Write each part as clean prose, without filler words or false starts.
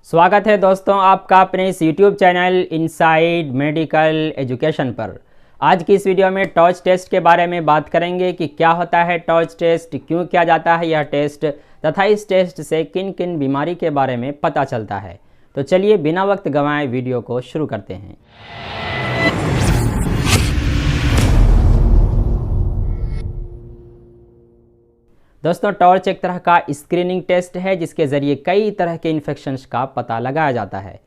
स्वागत है दोस्तों आपका अपने इस YouTube channel inside medical education पर। आज की इस वीडियो में टॉर्च टेस्ट के बारे में बात करेंगे कि क्या होता है टॉर्च टेस्ट, क्यों किया जाता है यह टेस्ट तथा इस टेस्ट से किन किन बीमारी के बारे में पता चलता है। तो चलिए बिना वक्त गंवाए वीडियो को शुरू करते हैं। दोस्तों टॉर्च एक तरह का स्क्रीनिंग टेस्ट है जिसके ज़रिए कई तरह के इन्फेक्शंस का पता लगाया जाता है।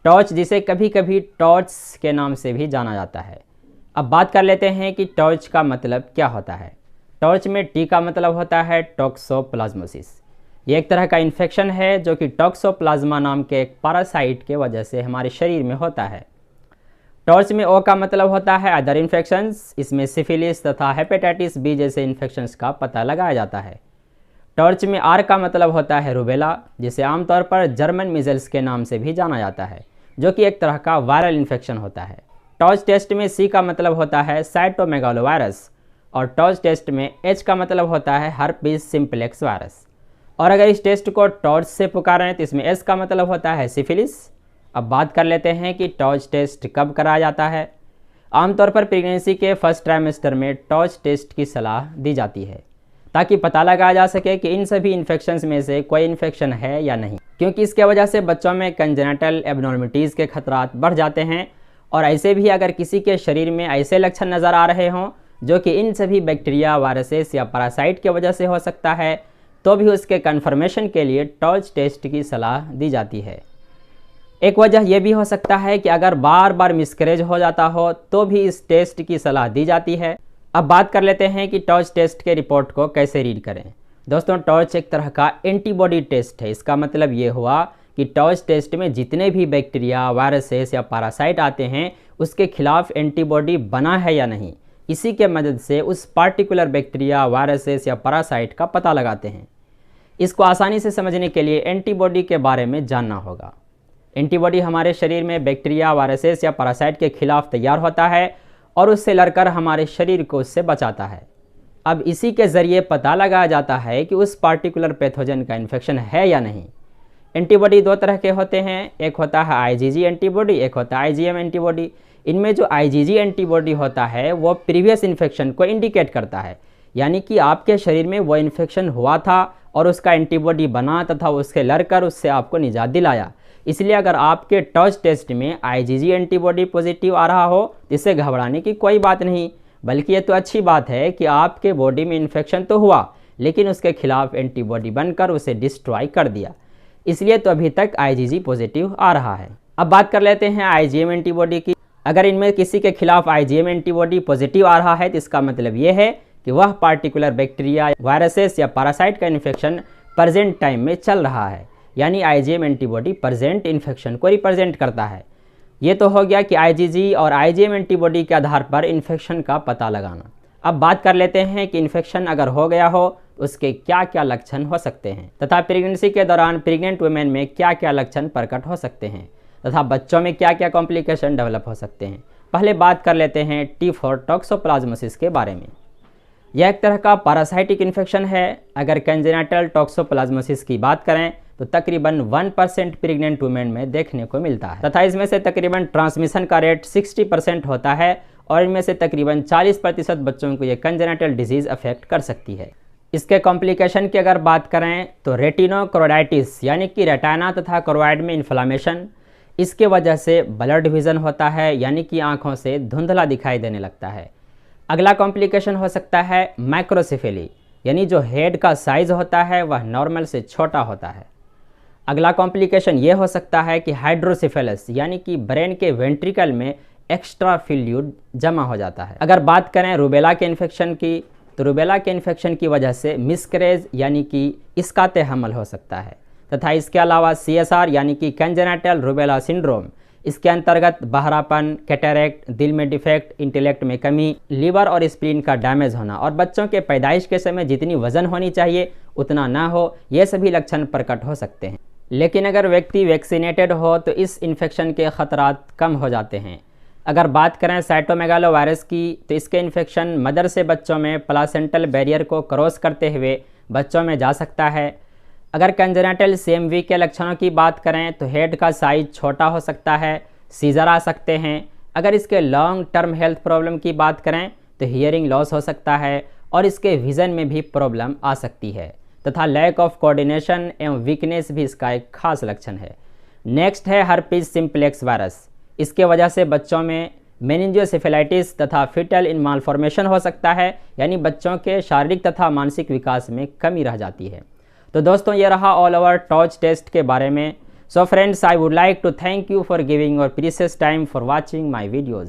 टॉर्च जिसे कभी कभी टॉर्च के नाम से भी जाना जाता है। अब बात कर लेते हैं कि टॉर्च का मतलब क्या होता है। टॉर्च में टी का मतलब होता है टॉक्सोप्लाज्मोसिस। ये एक तरह का इन्फेक्शन है जो कि टॉक्सोप्लाज्मा नाम के एक पैरासाइट के वजह से हमारे शरीर में होता है। टॉर्च में ओ का मतलब होता है अदर इन्फेक्शंस। इसमें सिफिलिस तथा हेपेटाइटिस बी जैसे इन्फेक्शंस का पता लगाया जाता है। टॉर्च में आर का मतलब होता है रूबेला, जिसे आमतौर पर जर्मन मीजल्स के नाम से भी जाना जाता है, जो कि एक तरह का वायरल इन्फेक्शन होता है। टॉर्च टेस्ट में सी का मतलब होता है साइटोमेगालोवायरस और टॉर्च टेस्ट में एच का मतलब होता है हर्पीस सिम्प्लेक्स वायरस। और अगर इस टेस्ट को टॉर्च से पुकारें तो इसमें एस का मतलब होता है सिफिलिस। अब बात कर लेते हैं कि टॉर्च टेस्ट कब कराया जाता है। आमतौर पर प्रेगनेंसी के फर्स्ट ट्राइमेस्टर में टॉर्च टेस्ट की सलाह दी जाती है ताकि पता लगाया जा सके कि इन सभी इन्फेक्शंस में से कोई इन्फेक्शन है या नहीं, क्योंकि इसके वजह से बच्चों में कंजेनिटल एब्नॉर्मलिटीज़ के खतरात बढ़ जाते हैं। और ऐसे भी अगर किसी के शरीर में ऐसे लक्षण नज़र आ रहे हों जो कि इन सभी बैक्टीरिया, वायरसेस या पैरासाइट की वजह से हो सकता है, तो भी उसके कन्फर्मेशन के लिए टॉर्च टेस्ट की सलाह दी जाती है। एक वजह यह भी हो सकता है कि अगर बार बार मिसकैरेज हो जाता हो तो भी इस टेस्ट की सलाह दी जाती है। अब बात कर लेते हैं कि टॉर्च टेस्ट के रिपोर्ट को कैसे रीड करें। दोस्तों टॉर्च एक तरह का एंटीबॉडी टेस्ट है। इसका मतलब ये हुआ कि टॉर्च टेस्ट में जितने भी बैक्टीरिया, वायरसेस या पैरासाइट आते हैं उसके खिलाफ एंटीबॉडी बना है या नहीं, इसी के मदद से उस पार्टिकुलर बैक्टीरिया, वायरसेस या पैरासाइट का पता लगाते हैं। इसको आसानी से समझने के लिए एंटीबॉडी के बारे में जानना होगा। एंटीबॉडी हमारे शरीर में बैक्टीरिया, वायरसेस या पैरासाइट के खिलाफ तैयार होता है और उससे लड़कर हमारे शरीर को उससे बचाता है। अब इसी के ज़रिए पता लगाया जाता है कि उस पार्टिकुलर पैथोजन का इन्फेक्शन है या नहीं। एंटीबॉडी दो तरह के होते हैं, एक होता है आईजीजी एंटीबॉडी, एक होता है आईजीएम एंटीबॉडी। इनमें जो आईजीजी एंटीबॉडी होता है वो प्रीवियस इन्फेक्शन को इंडिकेट करता है, यानी कि आपके शरीर में वो इन्फेक्शन हुआ था और उसका एंटीबॉडी बना तथा उसके लड़कर उससे आपको निजात दिलाया। इसलिए अगर आपके टॉर्च टेस्ट में आईजीजी एंटीबॉडी पॉजिटिव आ रहा हो इससे घबराने की कोई बात नहीं, बल्कि ये तो अच्छी बात है कि आपके बॉडी में इन्फेक्शन तो हुआ लेकिन उसके खिलाफ एंटीबॉडी बनकर उसे डिस्ट्रॉय कर दिया, इसलिए तो अभी तक आईजीजी पॉजिटिव आ रहा है। अब बात कर लेते हैं आईजीएम एंटीबॉडी की। अगर इनमें किसी के खिलाफ आईजीएम एंटीबॉडी पॉजिटिव आ रहा है तो इसका मतलब ये है कि वह पार्टिकुलर बैक्टीरिया, वायरसेस या पैरासाइट का इन्फेक्शन प्रेजेंट टाइम में चल रहा है, यानी आईजीएम एंटीबॉडी प्रेजेंट इन्फेक्शन को रिप्रेजेंट करता है। ये तो हो गया कि आईजीजी और आईजीएम एंटीबॉडी के आधार पर इन्फेक्शन का पता लगाना। अब बात कर लेते हैं कि इन्फेक्शन अगर हो गया हो तो उसके क्या क्या लक्षण हो सकते हैं तथा प्रेगनेंसी के दौरान प्रेग्नेंट वुमेन में क्या क्या लक्षण प्रकट हो सकते हैं तथा बच्चों में क्या क्या कॉम्प्लिकेशन डेवलप हो सकते हैं। पहले बात कर लेते हैं T4 टॉक्सोप्लाज्मोसिस के बारे में। यह एक तरह का पैरासाइटिक इन्फेक्शन है। अगर कंजेनिटल टॉक्सोप्लाज्मोसिस की बात करें तो तकरीबन 1% प्रेग्नेंट वुमेन में देखने को मिलता है तथा इसमें से तकरीबन ट्रांसमिशन का रेट 60% होता है और इनमें से तकरीबन 40% बच्चों को ये कंजेनिटल डिजीज़ अफेक्ट कर सकती है। इसके कॉम्प्लिकेशन की अगर बात करें तो रेटिनोक्रोडाइटिस यानी कि रेटाना तथा क्रोइड में इन्फ्लामेशन, इसके वजह से ब्लड विजन होता है यानी कि आँखों से धुंधला दिखाई देने लगता है। अगला कॉम्प्लिकेशन हो सकता है मैक्रोसेफेली, यानी जो हेड का साइज़ होता है वह नॉर्मल से छोटा होता है। अगला कॉम्प्लिकेशन ये हो सकता है कि हाइड्रोसेफेलस, यानी कि ब्रेन के वेंट्रिकल में एक्स्ट्रा फ्लूइड जमा हो जाता है। अगर बात करें रूबेला के इन्फेक्शन की तो रूबेला के इन्फेक्शन की वजह से मिसकैरेज यानी कि इसकाते हमल हो सकता है तथा इसके अलावा CSR यानी कि कंजेनिटल रूबेला सिंड्रोम, इसके अंतर्गत बहरापन, कैटरेक्ट, दिल में डिफेक्ट, इंटेलेक्ट में कमी, लीवर और स्प्लीन का डैमेज होना और बच्चों के पैदाइश के समय जितनी वजन होनी चाहिए उतना ना हो, ये सभी लक्षण प्रकट हो सकते हैं। लेकिन अगर व्यक्ति वैक्सीनेटेड हो तो इस इन्फेक्शन के खतरात कम हो जाते हैं। अगर बात करें साइटोमेगालोवायरस की तो इसके इन्फेक्शन मदर से बच्चों में प्लासेंटल बैरियर को क्रॉस करते हुए बच्चों में जा सकता है। अगर कंजेनिटल CMV के लक्षणों की बात करें तो हेड का साइज छोटा हो सकता है, सीजर आ सकते हैं। अगर इसके लॉन्ग टर्म हेल्थ प्रॉब्लम की बात करें तो हियरिंग लॉस हो सकता है और इसके विज़न में भी प्रॉब्लम आ सकती है तथा लैक ऑफ कोऑर्डिनेशन एवं वीकनेस भी इसका एक खास लक्षण है। नेक्स्ट है हर्पीज सिंप्लेक्स वायरस। इसके वजह से बच्चों में मेनिंजियोसेफेलाइटिस तथा फिटल इन मालफॉर्मेशन हो सकता है, यानी बच्चों के शारीरिक तथा मानसिक विकास में कमी रह जाती है। तो दोस्तों ये रहा ऑल ओवर टॉर्च टेस्ट के बारे में। So friends, I would like to thank you for giving your precious time for watching my videos.